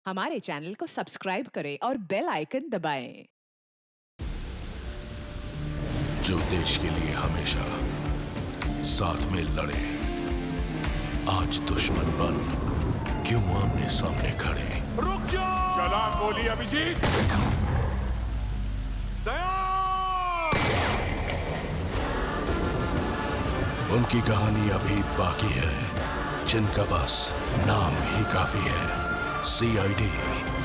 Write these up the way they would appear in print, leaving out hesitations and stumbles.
हमारे चैनल को सब्सक्राइब करें और बेल आइकन दबाएं। जो देश के लिए हमेशा साथ में लड़े, आज दुश्मन बन क्यों आमने सामने खड़े। रुक जाओ! चालान बोली अभिजीत। दया! उनकी कहानी अभी बाकी है, जिनका बस नाम ही काफी है। सीआईडी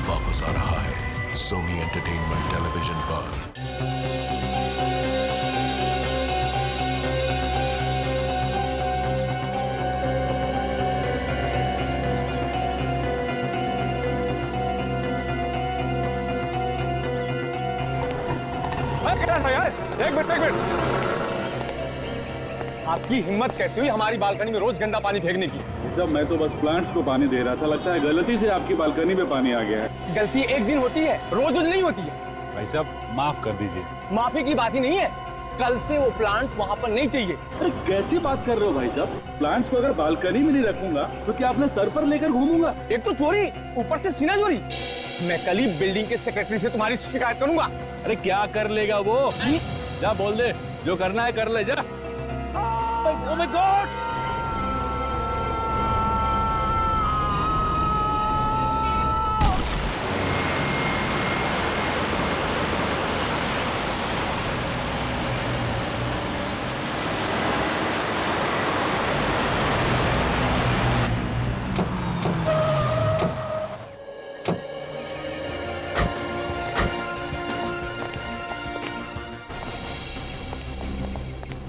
वापस आ रहा है सोनी एंटरटेनमेंट टेलीविजन पर। यार एक मिनट आपकी हिम्मत कैसी हुई हमारी बालकनी में रोज गंदा पानी फेंकने की? जब मैं तो बस प्लांट्स को पानी दे रहा था, लगता है गलती से आपकी बालकनी में पानी आ गया है। गलती एक दिन होती है, रोज रोज नहीं होती है। भाई साहब माफ कर दीजिए। माफी की बात ही नहीं है, कल से वो प्लांट्स वहाँ पर नहीं चाहिए। अरे कैसी बात कर रहे हो भाई साहब? प्लांट्स को अगर बालकनी में नहीं रखूंगा तो क्या अपने सर पर लेकर घूमूंगा? एक तो चोरी, ऊपर से सीना चोरी। मैं कल ही बिल्डिंग के सेक्रेटरी से तुम्हारी शिकायत करूंगा। अरे क्या कर लेगा वो? जा बोल दे, जो करना है कर ले जा। Oh my God!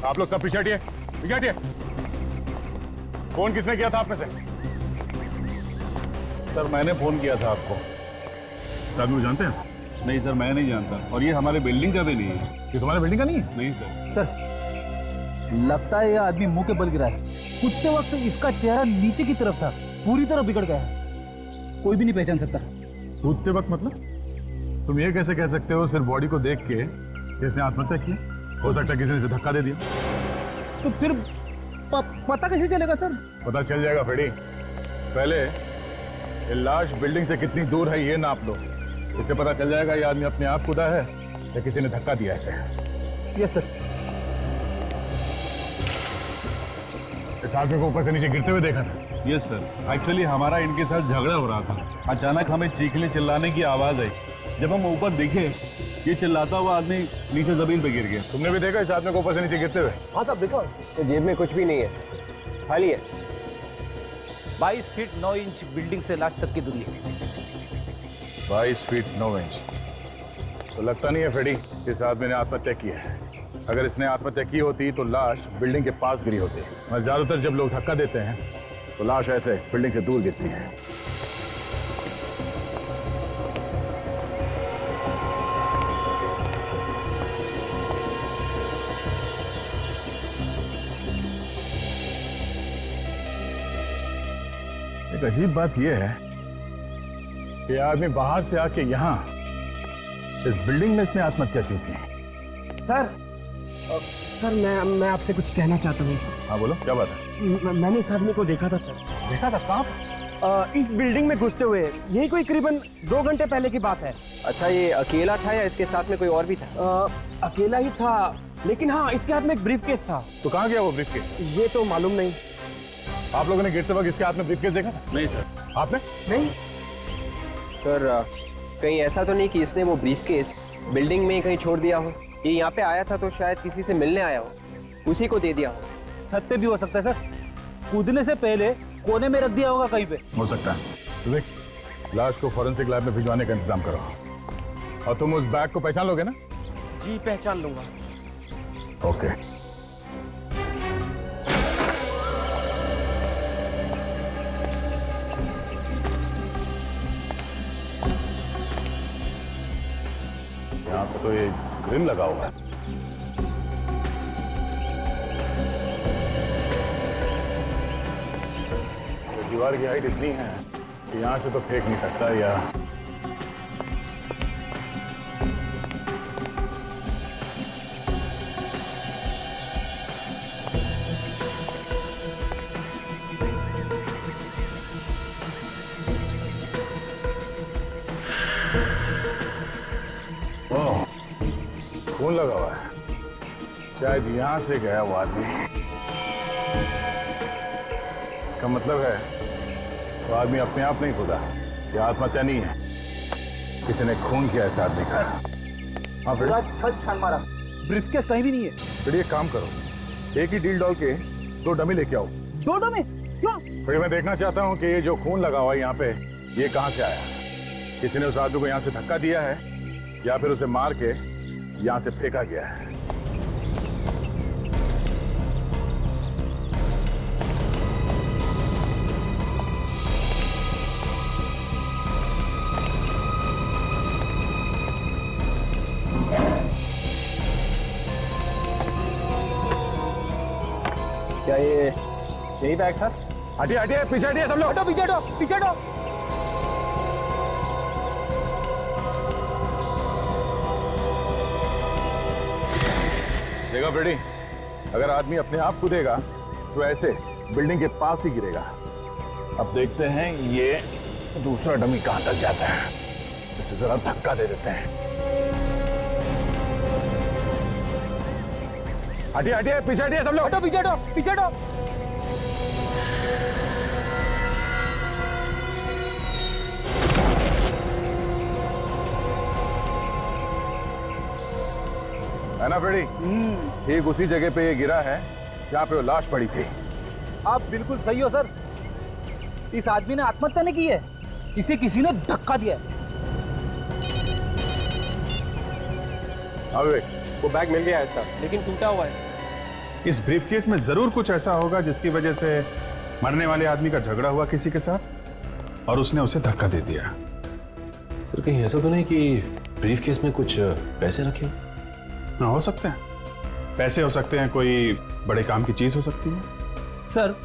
आप लोग सब पीछे हटिए, पीछे हटिए। फोन किसने किया था आप में से? सर मैंने फोन किया था आपको। साहब को जानते हैं? नहीं सर, मैं नहीं जानता, और ये हमारे बिल्डिंग का भी नहीं है। ये तुम्हारे बिल्डिंग का नहीं है? नहीं सर। सर लगता है यह आदमी मुंह के बल गिरा है। कूदते वक्त इसका चेहरा नीचे की तरफ था, पूरी तरह बिगड़ गया है, कोई भी नहीं पहचान सकता। कूदते वक्त मतलब? तुम ये कैसे कह सकते हो सिर्फ बॉडी को देख के कि इसने आत्महत्या की? हो सकता है किसी ने इसे धक्का दे दिया। तो फिर पता कैसे चलेगा सर? पता चल जाएगा फेडी। पहले ये लाश बिल्डिंग से कितनी दूर है ये नाप लो, इससे पता चल जाएगा ये आदमी अपने आप कूदा है या किसी ने धक्का दिया इसे। Yes sir. इस आदमी को ऊपर से नीचे गिरते हुए देखा था? यस सर, एक्चुअली हमारा इनके साथ झगड़ा हो रहा था। अचानक हमें चीखने चिल्लाने की आवाज आई। जब हम ऊपर देखे, ये चिल्लाता हुआ आदमी नीचे जमीन पे गिर गया। तुमने भी देखा इस आदमी को ऊपर से नीचे गिरते हुए? हाँ साहब देखो, तो जेब में कुछ भी नहीं है, खाली है। 22 फीट 9 इंच बिल्डिंग से लाश तक की दूरी है। 22 फीट 9 इंच। तो लगता नहीं है फेडी इस आदमी ने आत्महत्या की है। अगर इसने आत्महत्या की होती तो लाश बिल्डिंग के पास गिरी होती। और ज्यादातर जब लोग धक्का देते हैं तो लाश ऐसे बिल्डिंग से दूर गिरती है। एक अजीब बात यह है कि आदमी बाहर से आके यहाँ इस बिल्डिंग में इसने आत्महत्या क्यों की? सर मैं आपसे कुछ कहना चाहता हूँ। हाँ बोलो, क्या बात है? मैंने इस आदमी को देखा था सर। देखा था? कहाँ? इस बिल्डिंग में घुसते हुए, यही कोई करीबन 2 घंटे पहले की बात है। अच्छा, ये अकेला था या इसके साथ में कोई और भी था? अकेला ही था, लेकिन हाँ इसके हाथ में एक ब्रीफकेस था। तो कहाँ गया वो ब्रीफकेस? ये तो मालूम नहीं। आप लोगों ने गिरते वक्त इसके हाथ में ब्रीफकेस देखा था? नहीं सर। आपने? नहीं सर कहीं ऐसा तो नहीं कि इसने वो ब्रीफकेस बिल्डिंग में ही कहीं छोड़ दिया हो? ये यहाँ पे आया था तो शायद किसी से मिलने आया हो, उसी को दे दिया हो। छत पे भी हो सकता है सर, कूदने से पहले कोने में रख दिया होगा कहीं पे। हो सकता है। तो देख, लाश को फॉरेंसिक लैब में भिजवाने का इंतजाम करो। और तुम उस बैग को पहचान लोगे ना? जी पहचान लूंगा। ओके। यहाँ पे तो ये ग्रिल लगा हुआ है। दीवार की हाइट इतनी है कि यहाँ से तो फेंक नहीं सकता या ओह, खून लगा हुआ है। शायद यहां से गया वो आदमी। इसका मतलब है वो आदमी अपने आप नहीं खुदा, ये आत्महत्या नहीं है, किसी ने खून किया इस आदमी का। हाँ पूरा छत छान मारा, ब्रिस्केस कहीं भी नहीं है। फिर एक काम करो, एक ही डील डॉल के 2 डमी लेके आओ। 2 डमी क्यों? फिर मैं देखना चाहता हूँ कि ये जो खून लगा हुआ है यहाँ पे, ये कहाँ से आया। किसी ने उस आदमी को यहाँ से धक्का दिया है या फिर उसे मार के यहाँ से फेंका गया है। क्या ये यही बैग था? हटिए हटिए, पीछे हटिए सब लोग, हटो पीछे हटो, पीछे हटो। देखो फ्रेडी, अगर आदमी अपने आप कूदेगा तो ऐसे बिल्डिंग के पास ही गिरेगा। अब देखते हैं ये दूसरा डमी कहां तक जाता है, इसे जरा धक्का दे देते हैं। हटिए हटिए, पीछे हटिए सब लोग, हटो पीछे हटो, पीछे हटो। है ना फ्रेडी? ठीक उसी जगह पे ये गिरा है जहां पे वो लाश पड़ी थी। आप बिल्कुल सही हो सर, इस आदमी ने आत्महत्या नहीं की है, इसे किसी ने धक्का दिया है। अब वो बैग मिल गया है सर, लेकिन टूटा हुआ है। इस ब्रीफकेस में जरूर कुछ ऐसा होगा जिसकी वजह से मरने वाले आदमी का झगड़ा हुआ किसी के साथ और उसने उसे धक्का दे दिया। सर कहीं ऐसा तो नहीं कि ब्रीफकेस में कुछ पैसे रखे? हाँ, हो सकते हैं, पैसे हो सकते हैं, कोई बड़े काम की चीज हो सकती है। सर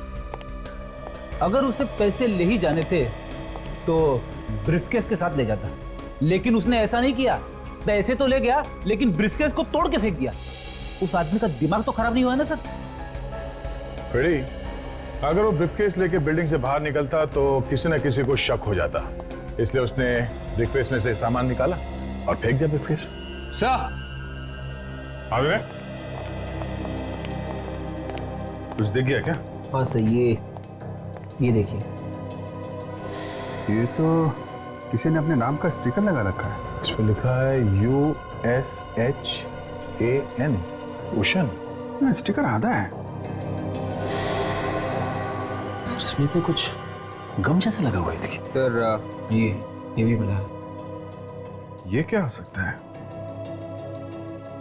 अगर उसे पैसे ले ही जाने थे तो ब्रीफकेस के साथ ले जाता, लेकिन उसने ऐसा नहीं किया। पैसे तो ले गया लेकिन ब्रीफकेस को तोड़ के फेंक दिया। उस आदमी का दिमाग तो खराब नहीं हुआ ना सर? फ्रेडी, अगर वो ब्रीफकेस लेके बिल्डिंग से बाहर निकलता तो किसी न किसी को शक हो जाता, इसलिए उसने ब्रीफकेस में से सामान निकाला और फेंक दिया ब्रीफकेस। सर आगे कुछ दिख गया क्या? हाँ सर, ये देखिए, ये तो किसी ने अपने नाम का स्टिकर लगा रखा है। इस पे लिखा है USHAN, उशन। स्टिकर आधा है। सर इसमें तो कुछ गम जैसा लगा हुआ है। देखिए सर ये भी मिला। ये क्या हो सकता है?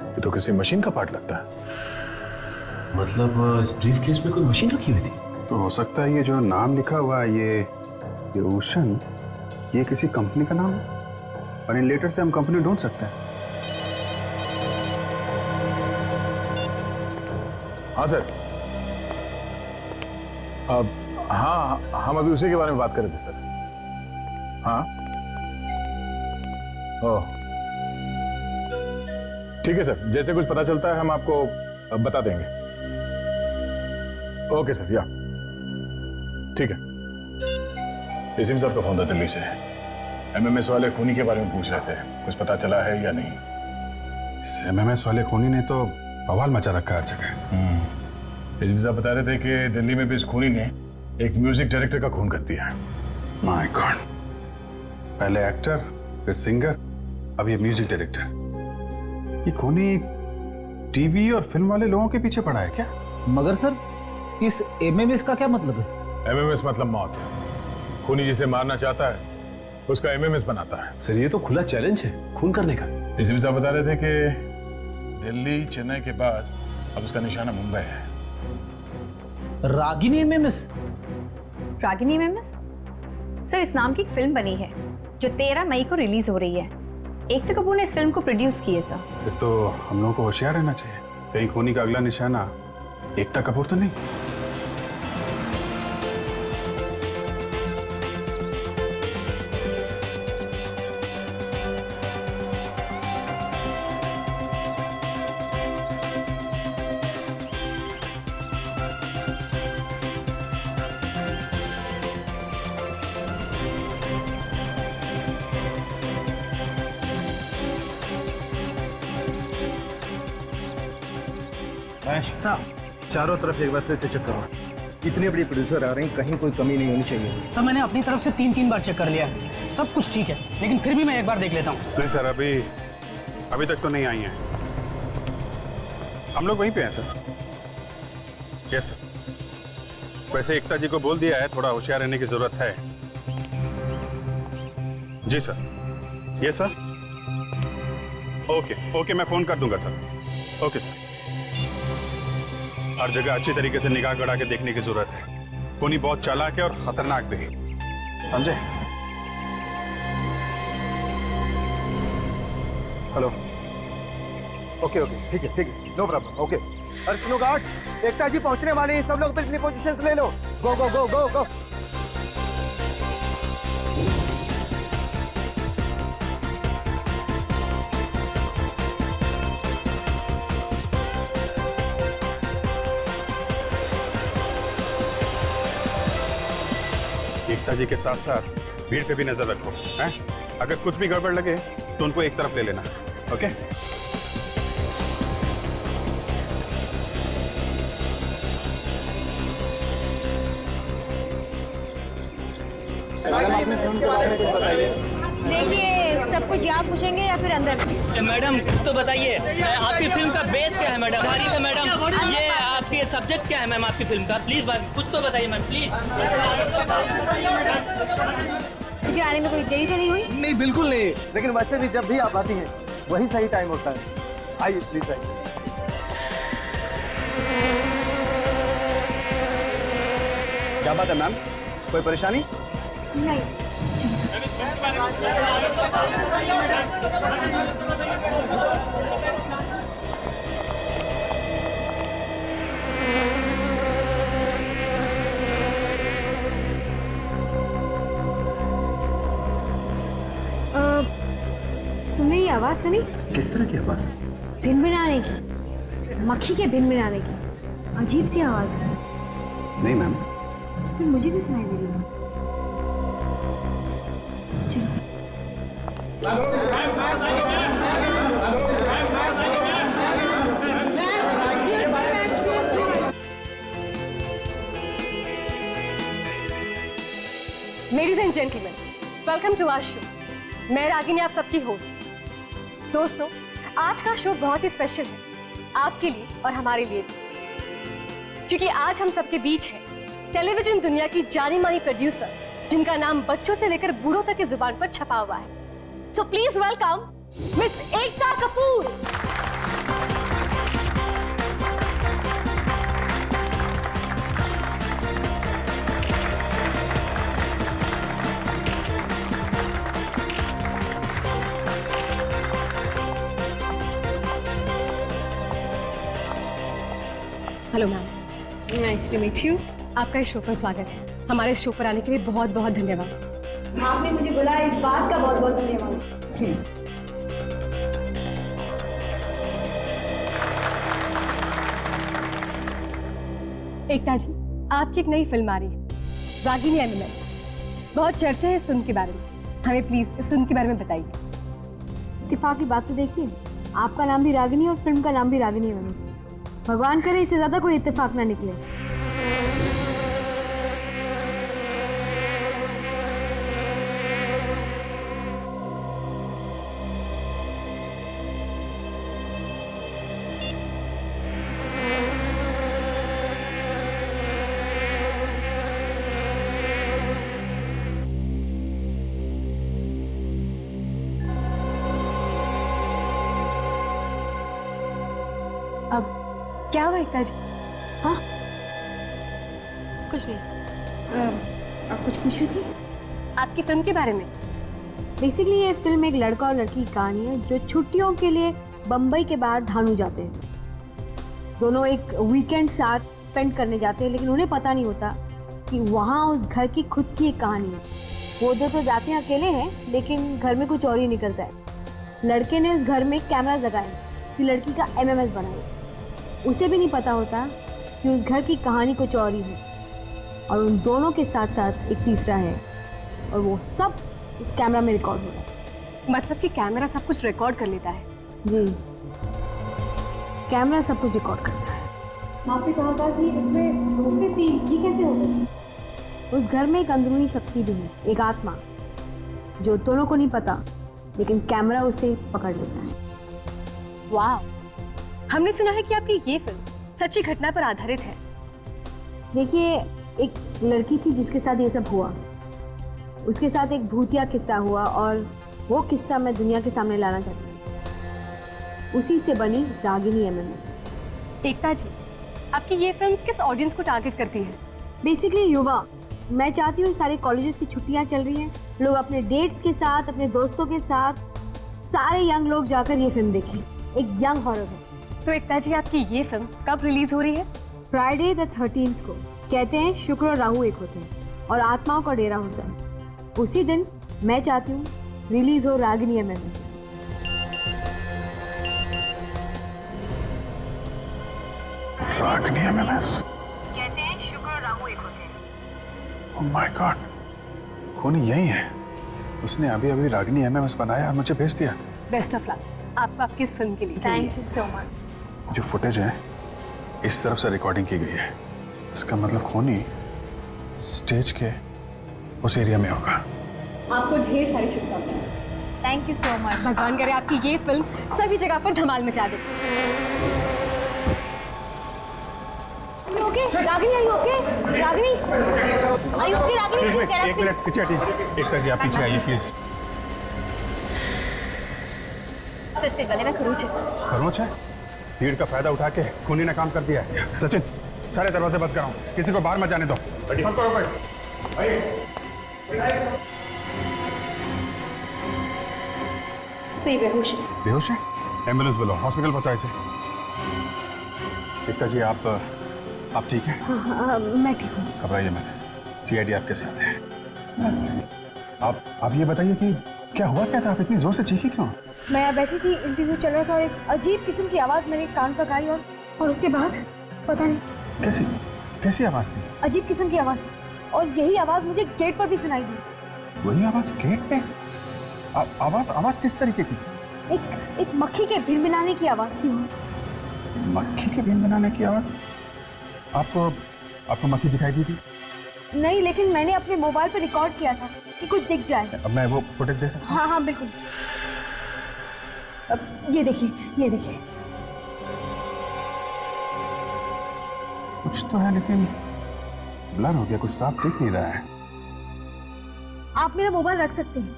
ये तो किसी मशीन का पार्ट लगता है। मतलब इस ब्रीफकेस में कोई मशीन रखी हुई थी? तो हो सकता है ये जो नाम लिखा हुआ है, ये ओशन, ये किसी कंपनी का नाम है और इन लेटर से हम कंपनी ढूंढ सकते हैं। हाँ सर, अब हाँ, हम अभी उसी के बारे में बात कर रहे थे सर। हाँ, ओह ठीक है सर, जैसे कुछ पता चलता है हम आपको बता देंगे। ओके सर, या ठीक है। इसी साहब का फोन था दिल्ली से, MMS वाले खूनी के बारे में पूछ रहे थे, कुछ पता चला है या नहीं? इस MMS वाले खूनी ने तो बवाल मचा रखा है हर जगह। एसपी साहब बता रहे थे कि दिल्ली में भी इस खूनी ने एक म्यूजिक डायरेक्टर का खून कर दिया है। माय गॉड, पहले एक्टर, फिर सिंगर, अब ये म्यूजिक डायरेक्टर। ये खूनी टीवी और फिल्म वाले लोगों के पीछे पड़ा है क्या? मगर सर इस MMS का क्या मतलब है? MMS मतलब मौत। खूनी जिसे मारना चाहता है उसका MMS बनाता है। सर ये तो खुला चैलेंज है खून करने का। एसपी साहब बता रहे थे कि दिल्ली चेन्नई के बाद अब उसका निशाना मुंबई है। Ragini MMS? Ragini MMS? Sir इस नाम की एक फिल्म बनी है जो 13 मई को रिलीज हो रही है। एकता कपूर ने इस फिल्म को प्रोड्यूस की है सर। फिर तो हम लोगों को होशियार रहना चाहिए, कहीं खूनी का अगला निशाना एकता कपूर तो नहीं। साहब चारों तरफ एक बार फिर से चेक करो। इतने बड़े प्रोड्यूसर आ रहे हैं, कहीं कोई कमी नहीं होनी चाहिए। सर मैंने अपनी तरफ से 3 बार चेक कर लिया है, सब कुछ ठीक है, लेकिन फिर भी मैं एक बार देख लेता हूँ। नहीं सर, अभी तक तो नहीं आई हैं। हम लोग वहीं पे हैं सर। Yes sir. वैसे एकता जी को बोल दिया है, थोड़ा होशियार रहने की जरूरत है। जी सर। Yes sir. ओके, मैं फोन कर दूंगा सर। Okay sir. हर जगह अच्छी तरीके से निगाह गड़ा के देखने की जरूरत है। कोनी बहुत चालाक है और खतरनाक भी है, समझे? हेलो। ओके, ठीक है, नो प्रॉब्लम। ओके। अर्चनो गार्ड, एकता जी पहुंचने वाले हैं, सब लोग अपनी पोजीशंस ले लो। गो गो गो गो गो। एकता जी के साथ साथ भीड़ पे भी नजर रखो, हैं? अगर कुछ भी गड़बड़ लगे तो उनको एक तरफ ले लेना। ओके? देखिए, सब कुछ यहाँ पूछेंगे या फिर अंदर? मैडम कुछ तो बताइए, आपकी फिल्म का बेस क्या है मैडम? तारीफ है मैडम, ये आपके सब्जेक्ट क्या है मैम आपकी फिल्म का? प्लीज कुछ तो बताइए मैम, प्लीज। मुझे आने में कोई देरी तो नहीं हुई? नहीं, बिल्कुल नहीं। लेकिन वैसे भी जब भी आप आती हैं, वही सही टाइम होता है। आइए प्लीज आइए। क्या बात है मैम, कोई परेशानी? नहीं। तुमने ये आवाज सुनी? किस तरह की आवाज? भिनभिनाने की, मक्खी के भिनभिनाने की। अजीब सी आवाज है। नहीं मैम। तो मुझे भी सुनाई दे रही है। चलो। Ladies and gentleman, welcome to our show. मैं रागिनी, आप सबकी होस्ट। दोस्तों, आज का शो बहुत ही स्पेशल है आपके लिए और हमारे लिए भी, क्योंकि आज हम सबके बीच है टेलीविजन दुनिया की जानी मानी प्रोड्यूसर, जिनका नाम बच्चों से लेकर बूढ़ों तक की जुबान पर छपा हुआ है। So please welcome miss Ekta Kapoor. Hello ma'am. Nice to meet you. आपका इस शो पर स्वागत है। हमारे इस शो पर आने के लिए बहुत बहुत धन्यवाद। आपने मुझे बुलाया, इस बात का बहुत बहुत धन्यवाद। प्लीज। एकता जी, आपकी एक नई फिल्म आ रही है, रागिनी एमएमएस। बहुत चर्चा है इस फिल्म के बारे में, हमें प्लीज इस फिल्म के बारे में बताइए। इत्तेफाक की बात तो देखिए, आपका नाम भी रागिनी और फिल्म का नाम भी रागिनी है। भगवान करे इससे ज्यादा कोई इत्तेफाक ना निकले। अब क्या हुआ एकता जी? हाँ, कुछ नहीं। आप कुछ पूछ रही थी? आपकी फिल्म के बारे में। बेसिकली ये फिल्म एक लड़का और लड़की की कहानी है जो छुट्टियों के लिए बम्बई के बाहर धानू जाते हैं। दोनों एक वीकेंड साथ स्पेंड करने जाते हैं, लेकिन उन्हें पता नहीं होता कि वहाँ उस घर की खुद की एक कहानी है। वो दो तो जाते हैं अकेले हैं, लेकिन घर में कुछ और ही निकलता है। लड़के ने उस घर में कैमरा लगाए कि लड़की का एमएमएस बनाए। उसे भी नहीं पता होता कि उस घर की कहानी कुछ और ही है, और उन दोनों के साथ साथ एक तीसरा है, और वो सब उस कैमरा में रिकॉर्ड हो रहा है। मतलब कि कैमरा सब कुछ रिकॉर्ड कर लेता है? जी, कैमरा सब कुछ रिकॉर्ड करता है। आपने कहा था कि इसमें 2 से 3, ये कैसे हो गए? उस घर में एक अंदरूनी शक्ति भी है, एक आत्मा, जो दोनों को नहीं पता, लेकिन कैमरा उसे पकड़ लेता है। वाह, हमने सुना है कि आपकी ये फिल्म सच्ची घटना पर आधारित है। देखिए, एक लड़की थी जिसके साथ ये सब हुआ, उसके साथ एक भूतिया किस्सा हुआ और वो किस्सा मैं दुनिया के सामने लाना चाहती हूँ। उसी से बनी रागिनी MMS। एकता जी, आपकी ये फिल्म किस ऑडियंस को टारगेट करती है? बेसिकली युवा। मैं चाहती हूँ सारे कॉलेजेस की छुट्टियाँ चल रही हैं, लोग अपने डेट्स के साथ, अपने दोस्तों के साथ, सारे यंग लोग जाकर ये फिल्म देखें। एक यंग हॉरर है। तो एकता जी, आपकी ये फिल्म कब रिलीज हो रही है? फ्राइडे द 13th को। कहते हैं शुक्र और राहु एक होते हैं और आत्माओं का डेरा होता है। उसी दिन मैं चाहती हूँ रिलीज हो रागिनी MMS। रागिनी MMS। कहते हैं शुक्र और राहु एक होते हैं। ओह माय गॉड, खूनी यही है। उसने अभी अभी रागिनी MMS बनाया और मुझे भेज दिया। बेस्ट ऑफ लक आपको आपकी इस फिल्म के लिए। Thank you so much. जो फुटेज है इस तरफ से रिकॉर्डिंग की गई है, इसका मतलब खूनी स्टेज के उस एरिया में होगा। आपको ढेर सारी शुभकामनाएं। Thank you so much. भगवान करे आपकी ये फिल्म सभी जगह पर धमाल मचा दे। Ragini, are you okay? Ragini, are you okay? Ragini, please get up, एक मिनट पीछे हटिए। एकता जी आप पीछे आइए प्लीज। इसके गले में खरोंच है। खरोंच है? भीड़ का फायदा उठा के खूनी ने काम कर दिया है। सचिन, सारे दरवाजे बंद कराओ, किसी को बाहर मत जाने दो। सबको रोको। सही बेहोश है। बेहोश है? एम्बुलेंस बुलाओ, हॉस्पिटल पहुंचाओ इसे। एकता जी आप ठीक हैं? हाँ, मैं ठीक हूँ। घबराइए मत, CID आपके साथ है। आप ये बताइए कि क्या हुआ क्या था? आप इतनी जोर से चीखी क्यों? मैं यहाँ बैठी थी, इंटरव्यू चल रहा था और एक अजीब किस्म की आवाज़ मेरे कान तक आई और उसके बाद पता नहीं कैसी आवाज़ थी? अजीब किस्म की आवाज़ थी और यही आवाज़ मुझे गेट पर भी सुनाई दी। वही आवाज़ गेट पे? आवाज़ किस तरीके की? एक मक्खी के भिनभिनाने की आवाज़ थी। मक्खी के भिनभिनाने की आवाज़? आपको मक्खी दिखाई दी थी? नहीं, लेकिन मैंने अपने मोबाइल पर रिकॉर्ड किया था कि कुछ दिख जाए। अब मैं वो फुटेज दे सकता हूँ? हाँ बिल्कुल। अब ये देखिए। कुछ तो है लेकिन ब्लर हो गया, कुछ साफ दिख नहीं रहा है। आप मेरा मोबाइल रख सकते हैं।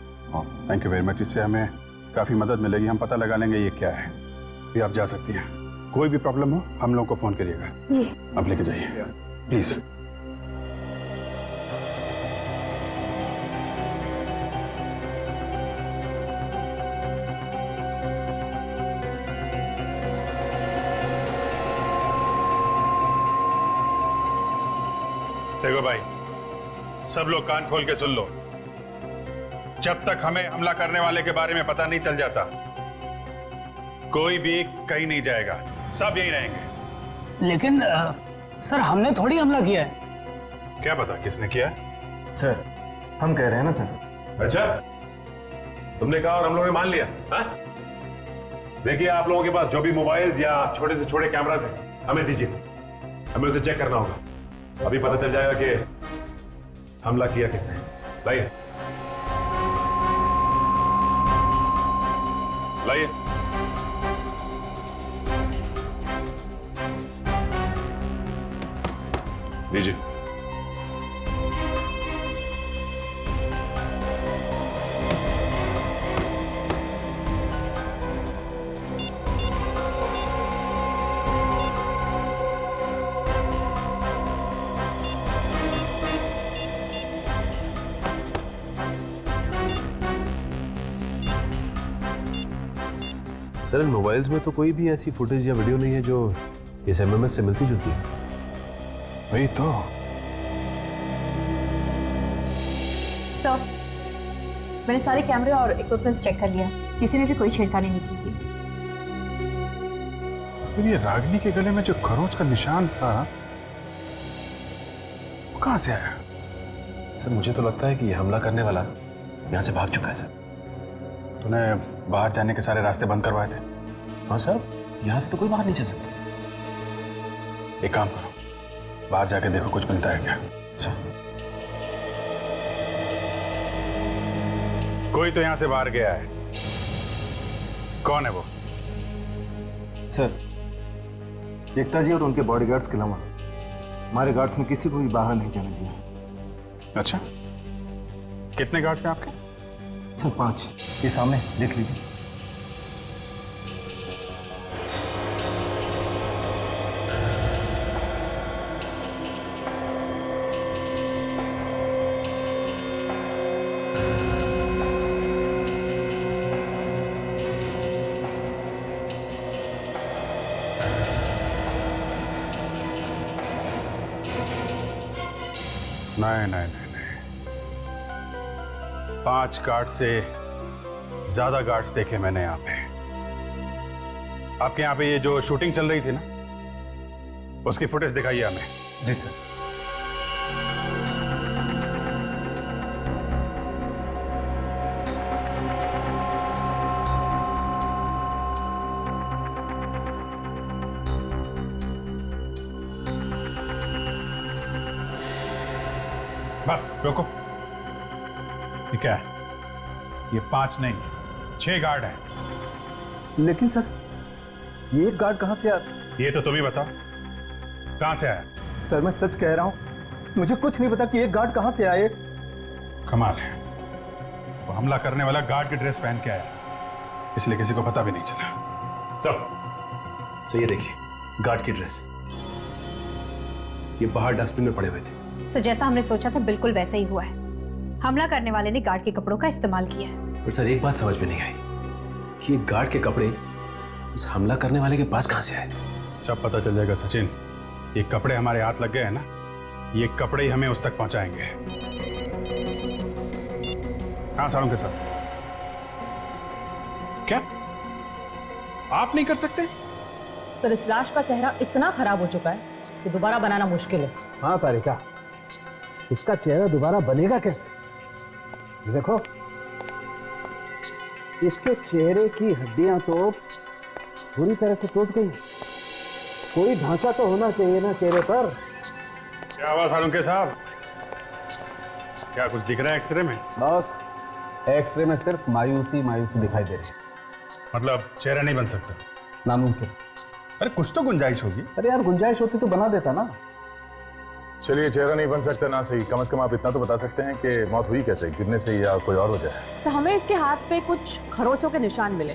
थैंक यू वेरी मच, इससे हमें काफ़ी मदद मिलेगी। हम पता लगा लेंगे ये क्या है। भी आप जा सकती हैं। कोई भी प्रॉब्लम हो हम लोगों को फ़ोन करिएगा। जी। आप लेके जाइए प्लीज़। देखो भाई, सब लोग कान खोल के सुन लो। जब तक हमें हमला करने वाले के बारे में पता नहीं चल जाता, कोई भी कहीं नहीं जाएगा, सब यहीं रहेंगे। लेकिन सर, हमने थोड़ी हमला किया है। क्या पता किसने किया? सर, हम कह रहे हैं ना सर। अच्छा, तुमने कहा और हम लोगों ने मान लिया? हाँ? देखिए, आप लोगों के पास जो भी मोबाइल्स या छोटे से छोटे कैमरास हैं, हमें दीजिए। हमें उसे चेक करना होगा। अभी पता चल जाएगा कि हमला किया किसने। लाइए लाइए। लीजिए। सर, इन मोबाइल्स में तो कोई भी ऐसी फुटेज या वीडियो नहीं है जो इस MMS से मिलती जुलती है। वही तो। सर, मैंने सारे कैमरे और इक्विपमेंट्स चेक कर लिया, किसी ने भी कोई छेड़खानी नहीं की थी। फिर ये रागिनी के गले में जो खरोंच का निशान था, वो कहां से आया? सर, मुझे तो लगता है कि ये हमला करने वाला यहाँ से भाग चुका है सर। तूने बाहर जाने के सारे रास्ते बंद करवाए थे? हाँ सर, यहाँ से तो कोई बाहर नहीं जा सकता। एक काम करो, बाहर जाके देखो कुछ मिलता है क्या। अच्छा। कोई तो यहां से बाहर गया है। कौन है वो? सर, एकता जी और उनके बॉडीगार्ड्स के अलावा हमारे गार्ड्स ने किसी को भी बाहर नहीं जाने दिया। अच्छा, कितने गार्ड्स हैं आपके? सर 5, ये सामने देख लीजिए। नहीं, 5 गार्ड से ज्यादा गार्ड्स देखे मैंने यहाँ पे। आपके यहाँ पे ये जो शूटिंग चल रही थी ना, उसकी फुटेज दिखाइए हमें। जी सर। बस रोको। ये क्या है? ये 5 नहीं, 6 गार्ड हैं। लेकिन सर, ये एक गार्ड कहां से आया? ये तो तुम ही बताओ, कहां से आया? सर मैं सच कह रहा हूं, मुझे कुछ नहीं पता कि एक गार्ड कहां से आए। कमाल है, वो हमला करने वाला गार्ड की ड्रेस पहन के आया, इसलिए किसी को पता भी नहीं चला। सब ये देखिए, गार्ड की ड्रेस, ये बाहर डस्टबिन में पड़े हुए थे। सर जैसा हमने सोचा था बिल्कुल वैसा ही हुआ है। हमला करने वाले ने गार्ड के कपड़ों का इस्तेमाल किया है। पर सर एक बात समझ में नहीं आई कि ये गार्ड के कपड़े उस हमला करने वाले के पास कहां से आए? सब पता चल जाएगा सचिन। ये कपड़े हमारे हाथ लग गए हैं ना, ये कपड़े ही हमें उस तक पहुंचाएंगे। हाँ सारों के साथ। क्या आप नहीं कर सकते? सर इस लाश का चेहरा इतना खराब हो चुका है कि दोबारा बनाना मुश्किल है। हाँ तारिका, इसका चेहरा दोबारा बनेगा कैसे? ये देखो, इसके चेहरे की हड्डियां तो पूरी तरह से टूट गई। कोई ढांचा तो होना चाहिए ना चेहरे पर। क्या हुआ सारुंके साहब? क्या कुछ दिख रहा है एक्सरे में? बॉस, एक्सरे में सिर्फ मायूसी दिखाई दे रही है। मतलब चेहरा नहीं बन सकता? नामुमकिन। अरे कुछ तो गुंजाइश होगी। अरे यार, गुंजाइश होती तो बना देता ना। चलिए, चेहरा नहीं बन सकता ना सही, कम से कम आप इतना तो बता सकते हैं कि मौत हुई कैसे, गिरने से या कोई और वजह है? सर हमें इसके हाथ पे कुछ खरोचों के निशान मिले।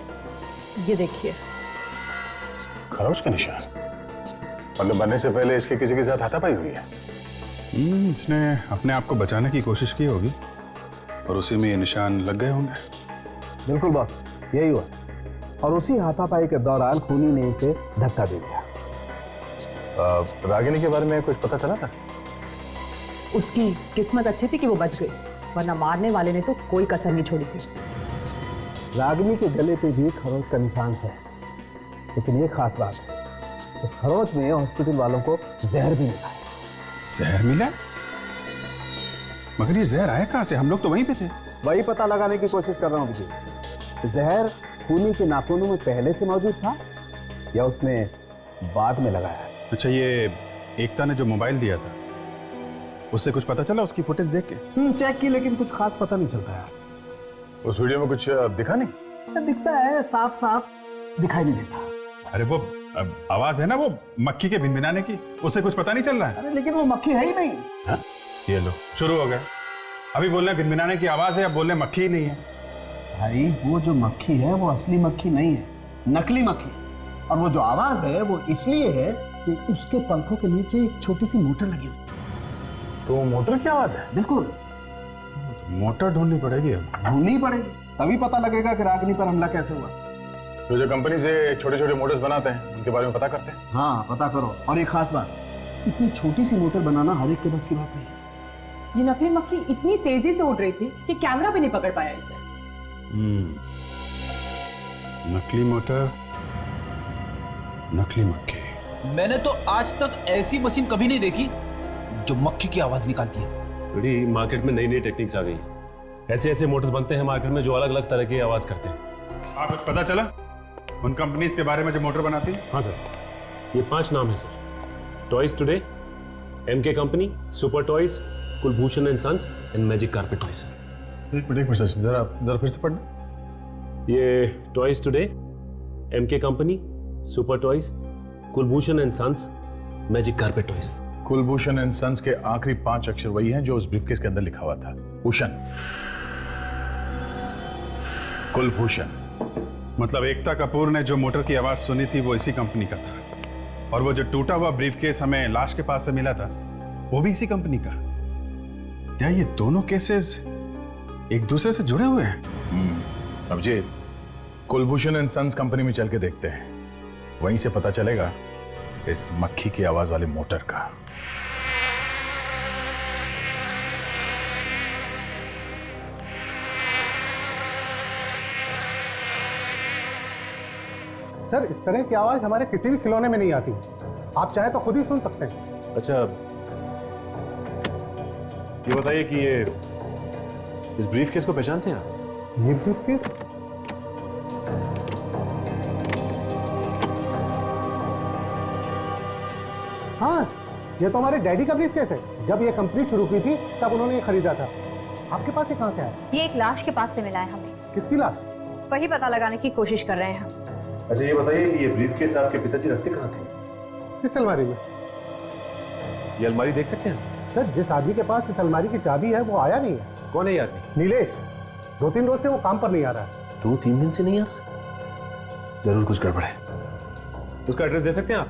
ये देखिए। खरोच के निशान? मतलब बनने से पहले इसके किसी के साथ हाथापाई हुई है? इसने अपने आप को बचाने की कोशिश की होगी और उसी में ये निशान लग गए होंगे। बिल्कुल बॉस, यही हुआ। और उसी हाथापाई के दौरान खूनी ने इसे धक्का दे दिया। रागिनी के बारे में कुछ पता चला था? उसकी किस्मत अच्छी थी कि वो बच गई, वरना मारने वाले ने तो कोई कसर नहीं छोड़ी थी। रागिनी के गले पे भी खरोच का निशान है, लेकिन ये खास बात है, तो खरोच में हॉस्पिटल वालों को जहर भी मिला है। जहर मिला? मगर ये जहर आया कहां से? हम लोग तो वहीं पे थे। वही पता लगाने की कोशिश कर रहा हूँ विजय। जहर खूनी के नाखूनों में पहले से मौजूद था या उसने बाद में लगाया? अच्छा, ये एकता ने जो मोबाइल दिया था उससे कुछ पता चला? उसकी फुटेज देख के चेक की, लेकिन कुछ खास पता नहीं चलता यार। उस वीडियो में कुछ दिखा नहीं? दिखता है, साफ साफ दिखाई नहीं देता। अरे वो आवाज है ना, वो मक्खी के भिनभिनाने की, उससे कुछ पता नहीं चल रहा है? अरे लेकिन वो मक्खी है ही नहीं। हा? ये लो, शुरू हो गए। अभी बोल रहे भिनभिनाने की आवाज है, अब बोल रहे मक्खी ही नहीं है। भाई वो जो मक्खी है वो असली मक्खी नहीं है, नकली मक्खी। और वो जो आवाज है वो इसलिए है कि उसके पंखों के नीचे एक छोटी सी मोटर लगी हुई। तो मोटर की आवाज है? बिल्कुल। मोटर ढूंढनी पड़ेगी। अब ढूंढनी पड़ेगी, तभी पता लगेगा कि रागिनी पर हमला कैसे हुआ। तो जो कंपनी से छोटे छोटे मोटर्स बनाते हैं उनके बारे में पता करते हैं। हाँ पता करो। और एक खास बात, इतनी छोटी सी मोटर बनाना हर एक के बस की बात नहीं। ये नकली मक्खी इतनी तेजी से उड़ रही थी कि कैमरा भी नहीं पकड़ पाया इसे। नकली मोटर, नकली मक्खी। मैंने तो आज तक ऐसी मशीन कभी नहीं देखी जो मक्खी की आवाज निकालती है। थोड़ी मार्केट में नई नई टेक्निक्स आ गई, ऐसे ऐसे मोटर्स बनते हैं मार्केट में जो अलग अलग तरह की आवाज करते हैं। आप कुछ पता चला उन कंपनीज के बारे में जो मोटर बनाती है? हाँ सर, ये 5 नाम है sir. Toys today, MK company, super toys, Kulbhushan and sons and magic carpet toys. एक मिनट सचिन, जरा फिर से पढ़ना। ये toys today, MK company, super toys, Kulbhushan and sons, magic carpet toys. Kulbhushan and sons के आखिरी 5 अक्षर वही हैं जो उस ब्रीफकेस के अंदर लिखा हुआ था, भूषण, कुलभूषण। मतलब एकता कपूर ने जो मोटर की आवाज सुनी थी वो इसी कंपनी का था, और वो जो टूटा हुआ ब्रीफकेस हमें लाश के पास से मिला था वो भी इसी कंपनी का। क्या ये दोनों केसेस एक दूसरे से जुड़े हुए हैं? अब जी कुलभूषण एंड सन्स कंपनी में चल के देखते हैं, वहीं से पता चलेगा इस मक्खी की आवाज वाले मोटर का। सर, इस तरह की आवाज हमारे किसी भी खिलौने में नहीं आती। आप चाहे तो खुद ही सुन सकते हैं। अच्छा, ये बताइए कि ये इस ब्रीफकेस को पहचानते हैं आप? ये ब्रीफकेस? हाँ, ये तो हमारे डैडी का ब्रीफकेस है। जब ये कंपनी शुरू की थी तब उन्होंने ये खरीदा था। आपके पास ये कहाँ से आया? ये एक लाश के पास से मिला है हमें। किसकी लाश? वही पता लगाने की कोशिश कर रहे हैं हम। अच्छा, ये बताइए कि ये ब्रीफकेस आपके पिताजी रखते कहाँ थे? किस अलमारी में? ये अलमारी देख सकते हैं? सर, जिस आदमी के पास इस अलमारी की चाबी है वो आया नहीं है। कौन है ये आदमी? नीलेश। 2-3 रोज से वो काम पर नहीं आ रहा है। 2-3 दिन से नहीं आ रहा? जरूर कुछ गड़बड़ है। उसका एड्रेस दे सकते हैं आप?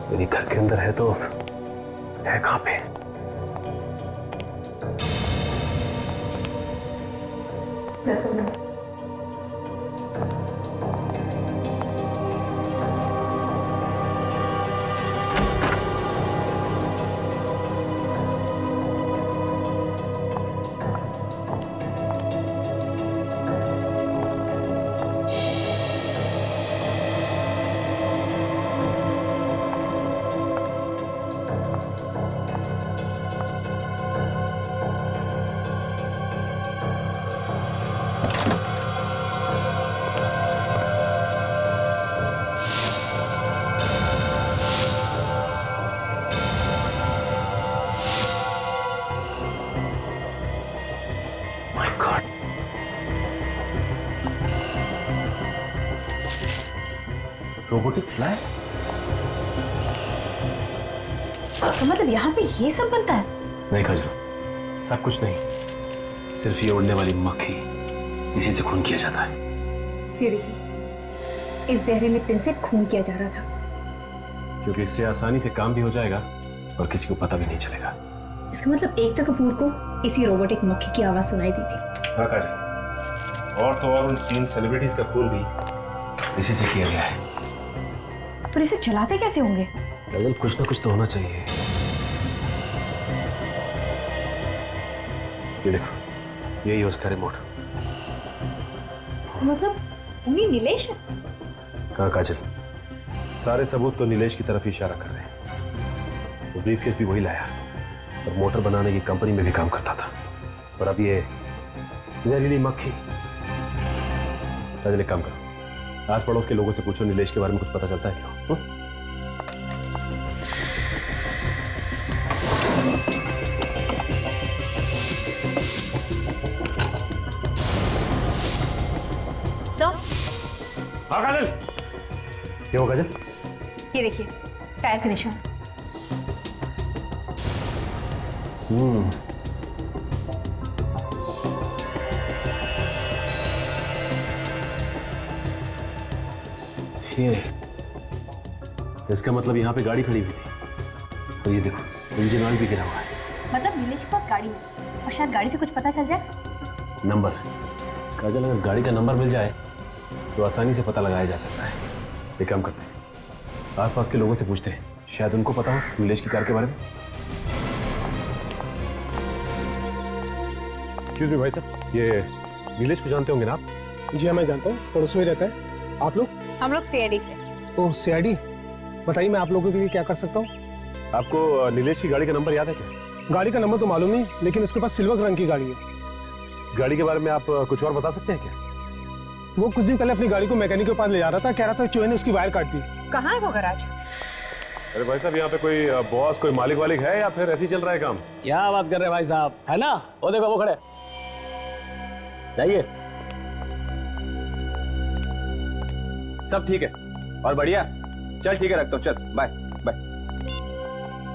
मेरे घर के अंदर है तो है कहां पे? Robotic fly? इसका मतलब यहाँ पे ये सब बनता है? नहीं खजरो, सब कुछ नहीं, सिर्फ ये उड़ने वाली मक्खी, इसी से खून किया जाता है। देखिए, इस जहरीले पिन से खून किया जा रहा था, क्योंकि इससे आसानी से काम भी हो जाएगा और किसी को पता भी नहीं चलेगा। इसका मतलब एकता कपूर को इसी रोबोटिक मक्खी की आवाज सुनाई दी थी। हाँ काजी, और तो और उन 3 सेलिब्रिटीज का खून भी इसी से किया गया है। पर इसे चलाते कैसे होंगे? काजल, कुछ ना कुछ तो होना चाहिए। ये देखो, यही है उसका रिमोट। मतलब उन्हीं नीलेश है? कहाँ काजल, सारे सबूत तो नीलेश की तरफ ही इशारा कर रहे हैं। वो ब्रीफकेस भी वही लाया और मोटर बनाने की कंपनी में भी काम करता था। और अब ये जहरीली मक्खी। काजल, एक काम करो, आस पड़ोस के लोगों से पूछो नीलेश के बारे में कुछ पता चलता है क्या? हाँ काजल। क्या हुआ काजल? ये देखिए, टायर का निशान। ये इसका मतलब यहाँ पे गाड़ी खड़ी हुई थी। और ये देखो, इंजन ऑयल भी गिरा हुआ है। मतलब नीलेश के पास गाड़ी है और शायद गाड़ी से कुछ पता चल जाए। नंबर? काजल, अगर गाड़ी का नंबर मिल जाए तो आसानी से पता लगाया जा सकता है। एक काम करते हैं, आसपास के लोगों से पूछते हैं, शायद उनको पता हो नीलेश की कार के बारे में। एक्सक्यूज मी भाई साहब, ये नीलेश को जानते होंगे ना आप? जी हाँ, मैं जानता हूँ, पड़ोस में रहता है। आप लोग? हम लोग सीआईडी से। ओह सीआईडी, बताइए मैं आप लोगों के लिए क्या कर सकता हूँ? आपको नीलेश की गाड़ी का नंबर याद है क्या? गाड़ी का नंबर तो मालूम नहीं, लेकिन उसके पास सिल्वर रंग की गाड़ी है। गाड़ी के बारे में आप कुछ और बता सकते हैं क्या? वो कुछ दिन पहले अपनी गाड़ी को मैकेनिक के पास ले जा रहा था, कह रहा था चूहे ने उसकी वायर काट दी। कहाँ है वो गैराज? अरे भाई साहब, यहाँ पे कोई बॉस, कोई मालिक वालिक है या फिर ऐसे ही चल रहा है काम? क्या बात कर रहे हैं भाई साहब, है ना? वो देखो वो खड़े। जाइए। सब ठीक है और बढ़िया। चल ठीक है, रखता हूँ, चल बाय बाय।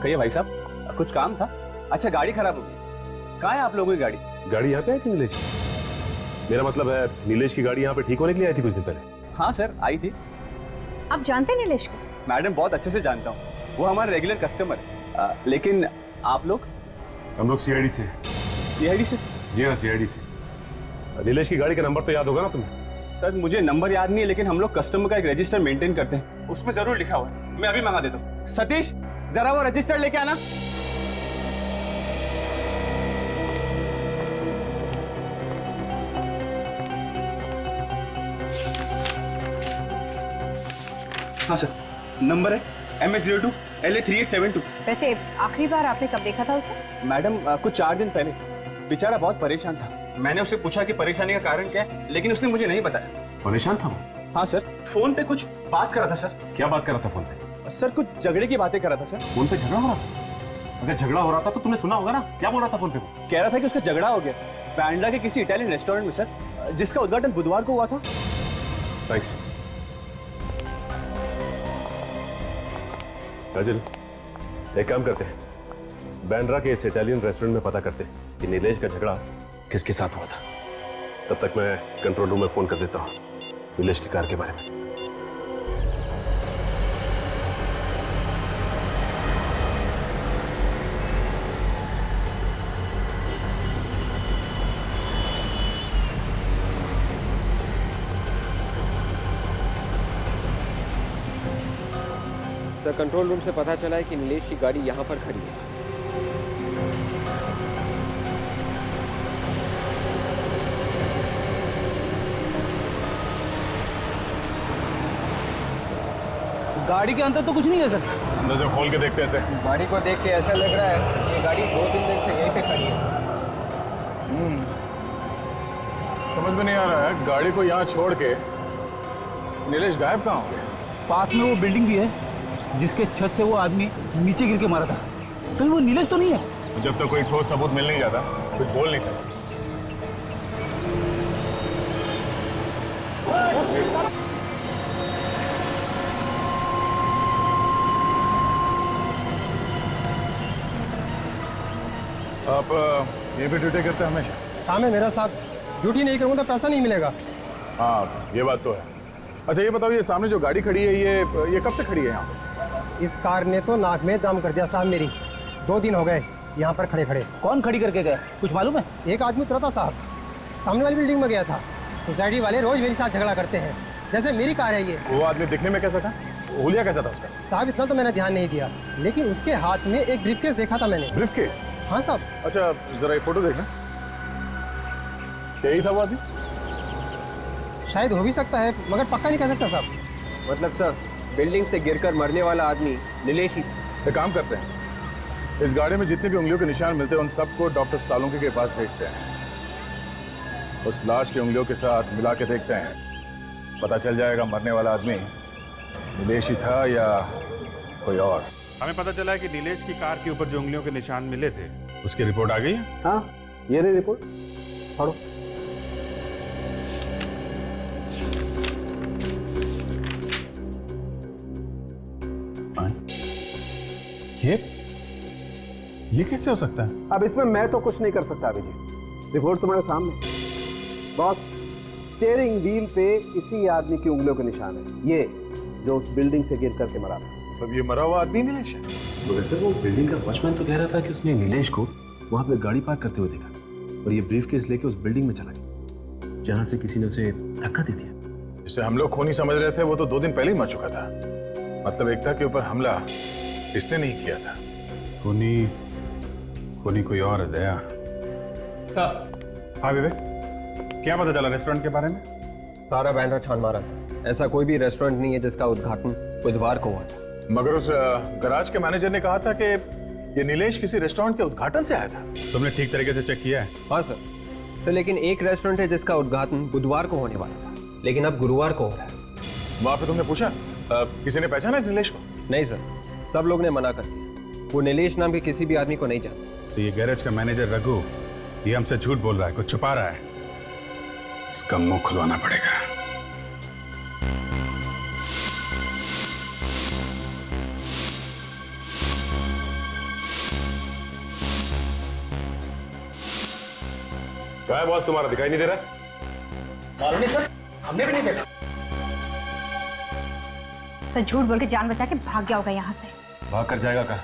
कहिए भाई साहब, कुछ काम था? अच्छा, गाड़ी खराब हो गई। कहाँ है आप लोगों की गाड़ी? गाड़ी यहाँ पे आई थी नीलेश की? मेरा मतलब है नीलेश की गाड़ी यहाँ पे ठीक होने के लिए आई थी कुछ दिन पहले। हाँ सर, आई थी। आप जानते हैं नीलेश को? मैडम, बहुत अच्छे से जानता हूँ, वो हमारे रेगुलर कस्टमर है। लेकिन आप लोग? हम लोग सीआईडी से। सीआईडी से? जी हाँ, सीआईडी से। नीलेश की गाड़ी का नंबर तो याद होगा ना तुम्हें? सर मुझे नंबर याद नहीं है, लेकिन हम लोग कस्टमर का एक रजिस्टर मेंटेन करते हैं, उसमें जरूर लिखा हुआ है। मैं अभी मंगा देता हूँ। सतीश, जरा वो रजिस्टर लेके आना। हाँ सर, नंबर है MS02 LA3872। वैसे आखिरी बार आपने कब देखा था उसे? मैडम, कुछ 4 दिन पहले। बेचारा बहुत परेशान था। मैंने उससे पूछा कि परेशानी का कारण क्या है, लेकिन उसने मुझे नहीं बताया। परेशान था वो? हाँ सर, फोन पे कुछ बात कर रहा था सर। क्या बात कर रहा था फोन पे? सर कुछ झगड़े की बातें कर रहा था सर। फोन पे झगड़ा हो रहा था? अगर झगड़ा हो रहा था तो तुमने सुना होगा ना, क्या बोल रहा था फोन पे? कह रहा था कि उसका झगड़ा हो गया बैंड्रा के किसी इटालियन रेस्टोरेंट में सर, जिसका उद्घाटन बुधवार को हुआ था। थैंक्स। काजल, एक काम करते हैं, बैंड्रा के इस इटालियन रेस्टोरेंट में पता करते हैं कि नीलेश का झगड़ा किसके साथ हुआ था। तब तक मैं कंट्रोल रूम में फोन कर देता हूँ नीलेश की कार के बारे में। सर, कंट्रोल रूम से पता चला है कि नीलेश की गाड़ी यहाँ पर खड़ी है। गाड़ी के अंदर तो कुछ नहीं है सर। अंदर जो खोल के देखते हैं ऐसे। गाड़ी को देख के ऐसा लग रहा है ये गाड़ी 2-3 दिन से यहीं पे खड़ी है। समझ में नहीं आ रहा है, गाड़ी को यहाँ छोड़ के नीलेश गायब कहाँ हो गया? पास में वो बिल्डिंग भी है जिसके छत से वो आदमी नीचे गिर के मारा था। कहीं वो नीलेश तो नहीं है? जब तक कोई ठोस सबूत मिल नहीं जाता कुछ बोल नहीं सकता। आप ये भी ड्यूटी करते हैं हमेशा? काम है मेरा साहब, ड्यूटी नहीं करूँगा तो पैसा नहीं मिलेगा। हाँ, ये बात तो है। अच्छा ये बताओ, ये सामने जो गाड़ी खड़ी है ये कब से खड़ी है यहाँ? इस कार ने तो नाक में दम कर दिया साहब मेरी। 2 दिन हो गए यहाँ पर खड़े खड़े। कौन खड़ी करके गया, कुछ मालूम है? एक आदमी उतरा था साहब, सामने वाली बिल्डिंग में गया था। सोसाइटी वाले रोज मेरे साथ झगड़ा करते हैं, जैसे मेरी कार है ये। वो आदमी दिखने में कैसा था? हुलिया कैसा था उसका? साहब इतना तो मैंने ध्यान नहीं दिया, लेकिन उसके हाथ में एक ब्रीफकेस देखा था मैंने। ब्रीफकेस? हाँ साहब। अच्छा जरा ये फोटो देखना, यही था वो आदमी? शायद हो भी सकता है, मगर पक्का नहीं कह सकता साहब। मतलब सर, बिल्डिंग से गिरकर मरने वाला आदमी नीलेश ही था। एक काम करते हैं, इस गाड़ी में जितने भी उंगलियों के निशान मिलते हैं उन सबको डॉक्टर सालुंके के पास भेजते हैं। उस लाश की उंगलियों के साथ मिला के देखते हैं, पता चल जाएगा मरने वाला आदमी नीलेश ही था या कोई और। हमें पता चला है कि नीलेश की कार के ऊपर जो उंगलियों के निशान मिले थे उसकी रिपोर्ट आ गई है। हाँ, ये रही रिपोर्ट, पढ़ो। ये कैसे हो सकता है? अब इसमें मैं तो कुछ नहीं कर सकता अभिजीत, रिपोर्ट तुम्हारे सामने। बॉस, स्टीयरिंग व्हील पे इसी आदमी की उंगलियों के निशान है, ये जो उस बिल्डिंग से गिर करके मरा था। मतलब ये मरा हुआ आदमी नीलेश है? तो वैसे वो बिल्डिंग का वॉचमैन तो कह रहा था कि उसने नीलेश को वहां पे गाड़ी पार्क करते हुए देखा और ये ब्रीफकेस लेके उस बिल्डिंग में चला गया जहां से किसी ने उसे धक्का दे दिया। जिसे हम लोग खूनी समझ रहे थे वो तो 2 दिन पहले ही मर चुका था। मतलब एकता के ऊपर हमला इसने नहीं किया था। खूनी कोई और है दया। हाँ विवेक, क्या पता चला रेस्टोरेंट के बारे में? सारा बैंडरा छान मारा सर, ऐसा कोई भी रेस्टोरेंट नहीं है जिसका उद्घाटन बुधवार को हुआ था। मगर उस गराज के मैनेजर ने कहा था कि ये नीलेश किसी रेस्टोरेंट के उद्घाटन से आया था। तुमने ठीक तरीके से चेक किया है? हाँ सर, लेकिन एक रेस्टोरेंट है जिसका उद्घाटन बुधवार को होने वाला था, लेकिन अब गुरुवार को हो रहा है। वहां पे तुमने पूछा किसी ने पहचाना इस नीलेश को? नहीं सर, सब लोग ने मना कर दिया। वो नीलेश नाम के किसी भी आदमी को नहीं जानते। तो ये गैरेज का मैनेजर रघु ये हमसे झूठ बोल रहा है, कुछ छुपा रहा है। इसका मुंह खुलवाना पड़ेगा। क्या है बॉस, तुम्हारा दिखाई नहीं दे रहा? मालूम नहीं सर, हमने भी नहीं देखा। सर झूठ बोल के जान बचा के भाग गया होगा यहाँ से। भाग कर जाएगा कहाँ?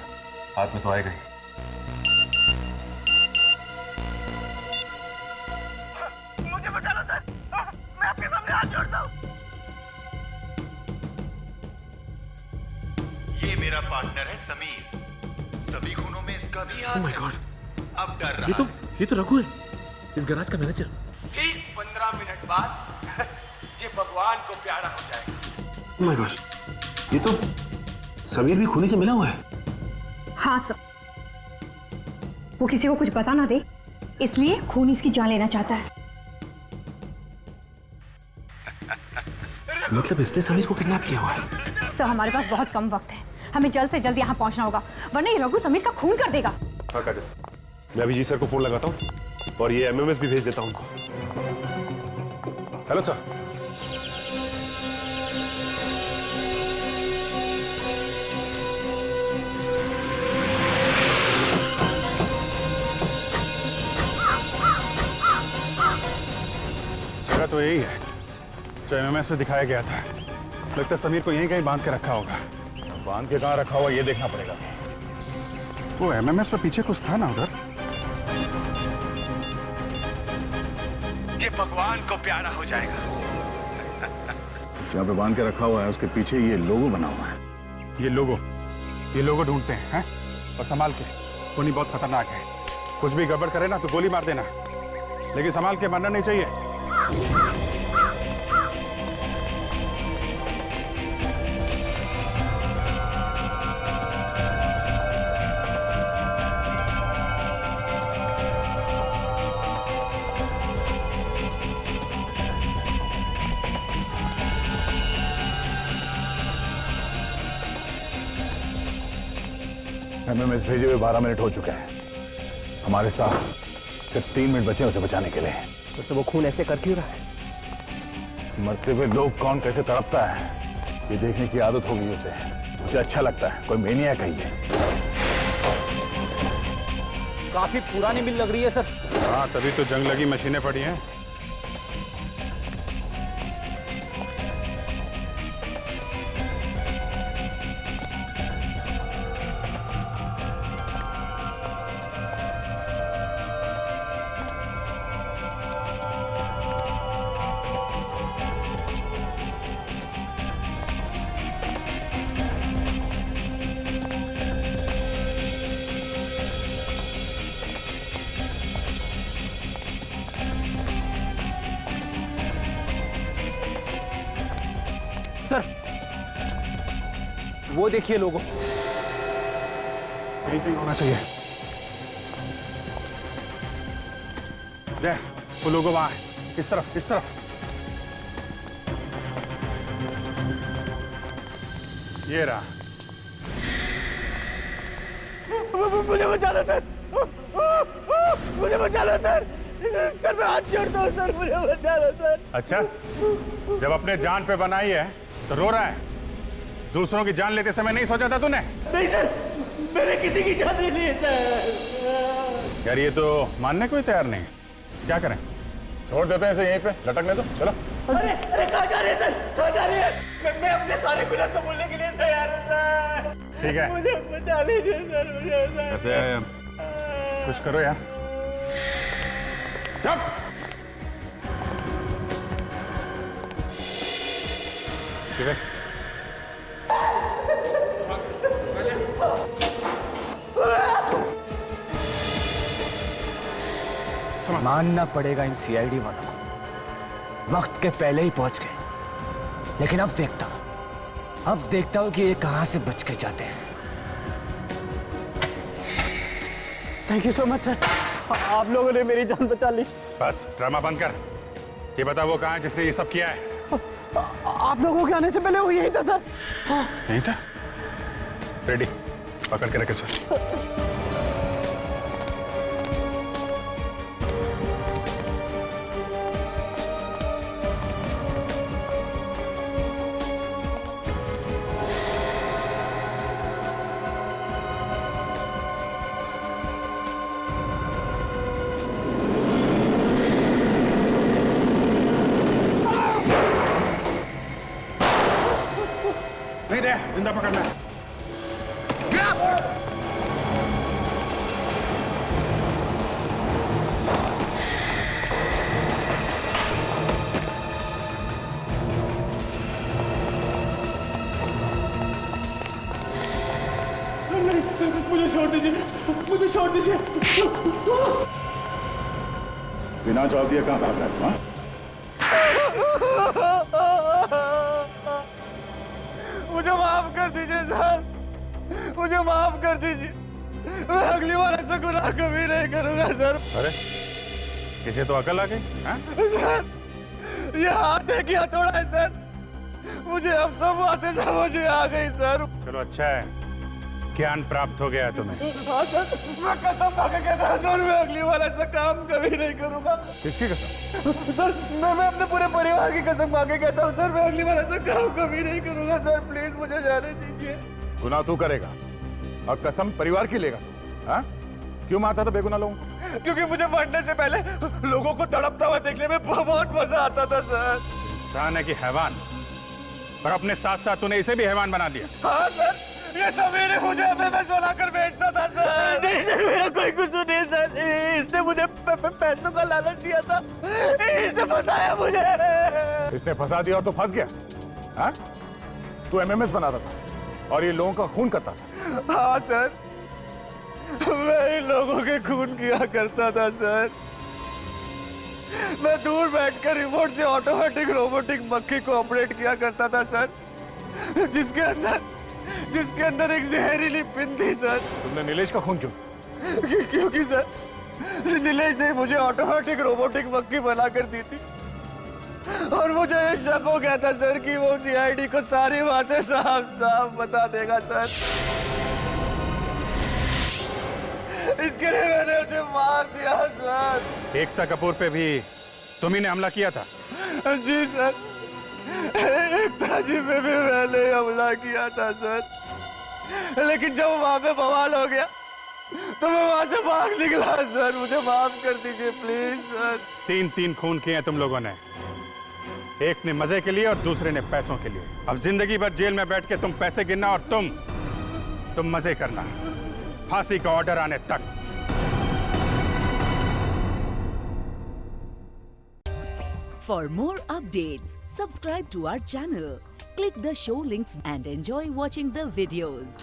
हाथ में तो आएगा ही। मुझे बचा लो सर, मैं आपके सामने हाथ जोड़ता हूँ। ये मेरा पार्टनर है समीर, सभी खूनों में इसका भी हाथ है। अब डर रहा ये तो रघु है, इस गैराज का मैनेजर। ठीक 15 मिनट बाद ये भगवान को प्यारा हो जाएगा। ओह माय गॉड, ये तो समीर भी खूनी से मिला हुआ है। हाँ सर, वो किसी को कुछ बता ना दे, इसलिए खून इसकी जान लेना चाहता है। मतलब इसने समीर को किडनैप किया हुआ है। सर हमारे पास बहुत कम वक्त है, हमें जल्द से जल्द यहाँ पहुँचना होगा, वरना ये रघु समीर का खून कर देगा। हाँ काजल, मैं अभी जी सर को फोन लगाता हूँ और ये एमएमएस भी भेज देता हूँ उनको। Hello sir. जगह तो यही है जो एमएमएस में दिखाया गया था। लगता है समीर को यहीं कहीं बांध के रखा होगा। बांध के कहाँ रखा हुआ ये देखना पड़ेगा। वो एमएमएस पे पीछे कुछ था ना उधर। ये भगवान को प्यारा हो जाएगा। जहाँ पे बांध के रखा हुआ है उसके पीछे ये लोगो बना हुआ है। ये लोगो ढूंढते हैं और संभाल के, खूनी बहुत खतरनाक है। कुछ भी गड़बड़ करे ना तो गोली मार देना, लेकिन संभाल के मारना नहीं चाहिए। एमएमएस भेजे हुए 12 मिनट हो चुके हैं। हमारे साथ सिर्फ 3 मिनट बचे उसे बचाने के लिए। तो वो खून ऐसे कर क्यों रहा है? मरते हुए लोग कौन कैसे तड़पता है ये देखने की आदत हो गई उसे। उसे अच्छा लगता है, कोई मेनियाक है ये। काफी पुरानी मिल लग रही है सर। हाँ, तभी तो जंग लगी मशीनें पड़ी हैं। सर वो देखिए लोगों, यहीं कहीं होना चाहिए। वो लोगों वहां है, इस तरफ इस तरफ। ये रहा। मुझे बचा लो सर, मुझे बचा लो सर, सर मैं हाथ जोड़ता हूँ सर, मुझे बचा लो सर। अच्छा, जब अपने जान पे बनाई है तो रो रहा है। दूसरों की जान लेते समय नहीं सोचा था तूने? नहीं सर, मैंने किसी की जान नहीं ली सर। यार ये तो मानने को ही तैयार नहीं। क्या करें? छोड़ देते हैं इसे यहीं पे लटकने दो। चलो। अरे अरे कहाँ जा रहे हैं सर, कहाँ जा रहे हैं? मैं अपने सारे गुनाह तो बोलने के लिए तैयार हूँ सर। ठीक है, मुझे बचा लीजिए सर, मुझे सर। कुछ करो यार। चुप। ठीक है। मानना पड़ेगा इन सीआईडी वालों को। वक्त के पहले ही पहुंच गए, लेकिन अब देखता हूं कि ये कहां से बच के जाते हैं। Thank you so much sir, आप लोगों ने मेरी जान बचा ली। बस ड्रामा बंद कर। ये बता वो कहाँ है जिसने ये सब किया है? आप लोगों के आने से पहले वो यही था सर। नहीं था? रेडी, पकड़ के रखे सर। नहीं दे, जिंदा पकड़ना है। मुझे छोड़ दीजिए, मुझे छोड़ दीजिए। बिना जवाब दिए कहाँ भाग रहा है? मुझे माफ कर दीजिए सर, मुझे माफ कर दीजिए। मैं अगली बार ऐसा गुनाह कभी नहीं करूंगा सर। अरे किसे तो अकल आ गई? हाँ? सर ये हाथ है कि हथौड़ा है सर? मुझे अब सब बातें समझ में आ गई सर। चलो अच्छा है, ज्ञान प्राप्त हो गया तुम्हें। हाँ सर, मैं कसम खा के कहता हूं सर, मैं अगली बार ऐसा काम कभी नहीं करूंगा। किसकी कसम? सर मैं अपने पूरे परिवार की कसम खा के कहता हूँ सर, मैं अगली बार ऐसा काम कभी नहीं करूंगा सर। प्लीज मुझे जाने दीजिए। गुनाह तू करेगा और कसम परिवार की लेगा? हाँ? क्यों मारता था बेगुनाह लोगों को? क्योंकि मुझे मरने से पहले लोगों को तड़पता हुआ देखने में बहुत मजा आता था सर। इंसान है कि हैवान, और अपने साथ साथ तूने इसे भी हैवान बना दिया। हाँ सर, ये सवेरे मुझे एमएमएस बनाकर बेचता था सर। नहीं सर, मेरा कोई कसूर नहीं सर, इसने मुझे पैसों का लालच दिया था, इसने फंसाया मुझे। इसने फंसा दिया और तो फंस गया? हाँ? तू एमएमएस बनाता था और ये लोगों का खून करता था? हाँ सर, मैं इन लोगों के खून किया करता था सर। मैं दूर बैठकर रिमोट से ऑटोमेटिक रोबोटिक मक्खी को ऑपरेट किया करता था सर, जिसके अंदर एक जहरीली पिन थी सर। तुमने नीलेश का खून क्यों? क्योंकि सर नीलेश ने मुझे ऑटोमेटिक रोबोटिक मक्खी बनाकर दी थी, और मुझे ये शक हो गया था सर कि वो सीआईडी को सारी बातें साफ साफ बता देगा सर। इसके लिए मैंने उसे मार दिया सर। एकता कपूर पे भी तुम्ही ने हमला किया था? जी सर, एकता जी पे भी मैंने हमला किया था सर, लेकिन जब वहां पे बवाल हो गया तो मैं वहां से भाग निकला सर। मुझे माफ कर दीजिए प्लीज सर। 3 खून किए हैं तुम लोगों ने, एक ने मजे के लिए और दूसरे ने पैसों के लिए। अब जिंदगी भर जेल में बैठ के तुम पैसे गिनना और तुम मजे करना, फांसी का ऑर्डर आने तक। For more updates, subscribe to our channel, click the show links and enjoy watching the videos.